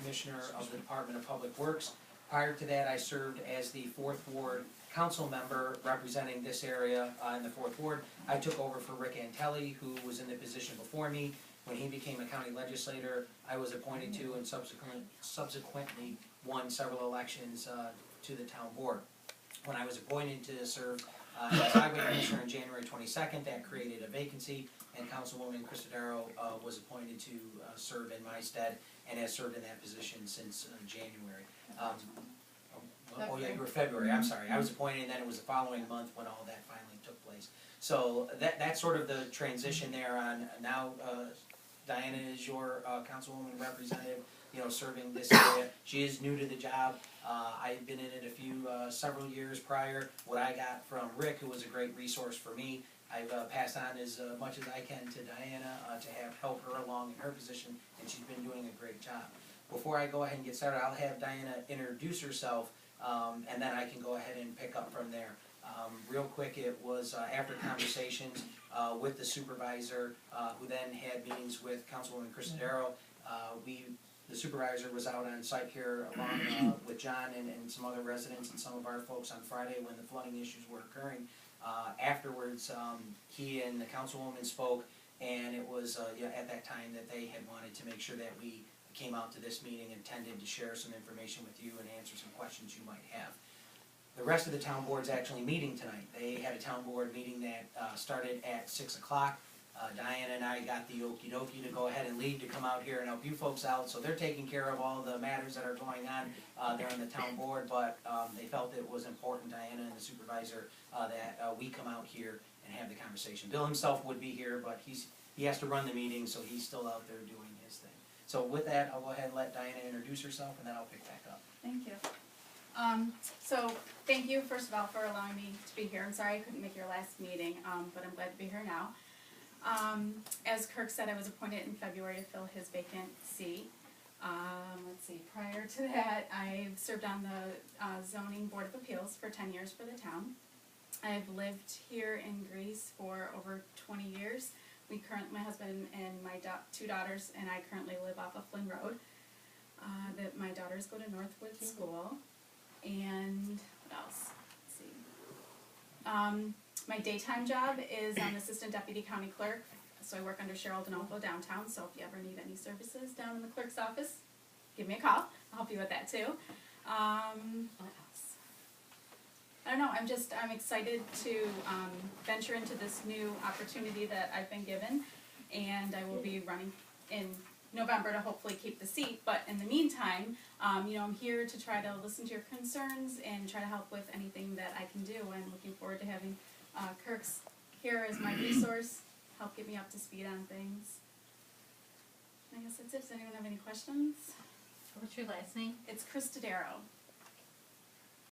Commissioner of the Department of Public Works. Prior to that, I served as the 4th Ward Council member representing this area in the 4th Ward. I took over for Rick Antelli, who was in the position before me. When he became a county legislator, I was appointed to and subsequently won several elections to the town board. When I was appointed to serve as highway commissioner on January 22nd, that created a vacancy, and Councilwoman Cristodero was appointed to serve in my stead and has served in that position since January. Oh yeah, you were February, I'm sorry. I was appointed and then it was the following month when all that finally took place. So that's sort of the transition there on now. Diana is your councilwoman representative, serving this area. She is new to the job. I've been in it several years prior. What I got from Rick, who was a great resource for me, I've passed on as much as I can to Diana to help her along in her position, and she's been doing a great job. Before I go ahead and get started, I'll have Diana introduce herself, and then I can go ahead and pick up from there. Real quick, it was after conversations with the supervisor, who then had meetings with Councilwoman Cristodero. The supervisor was out on site here along with John and some other residents and some of our folks on Friday when the flooding issues were occurring. Afterwards, he and the councilwoman spoke, and it was at that time that they had wanted to make sure that we came out to this meeting, intended to share some information with you and answer some questions you might have. The rest of the town board's actually meeting tonight. They had a town board meeting that started at 6 o'clock. Diana and I got the okie dokie to go ahead and leave to come out here and help you folks out. So they're taking care of all the matters that are going on there in the town board, but they felt it was important, Diana and the supervisor, that we come out here and have the conversation. Bill himself would be here, but he has to run the meeting, so he's still out there doing his thing. So with that, I'll go ahead and let Diana introduce herself, and then I'll pick back up. Thank you. So thank you, first of all, for allowing me to be here. I'm sorry I couldn't make your last meeting, but I'm glad to be here now. As Kirk said, I was appointed in February to fill his vacant seat. Let's see, prior to that, I've served on the Zoning Board of Appeals for 10 years for the town. I've lived here in Greece for over 20 years. My husband and my 2 daughters and I currently live off of Flynn Road. My daughters go to Northwood School. And what else? Let's see. My daytime job is I'm Assistant Deputy County Clerk, so I work under Cheryl D'Onofrio downtown, so if you ever need any services down in the clerk's office, give me a call. I'll help you with that too. What else? I don't know, I'm excited to venture into this new opportunity that I've been given, and I will be running in November to hopefully keep the seat, but in the meantime, I'm here to try to listen to your concerns and try to help with anything that I can do. I'm looking forward to having Kirk's here as my resource, help get me up to speed on things. I guess that's it. Does anyone have any questions? What's your last name? It's Cristodero.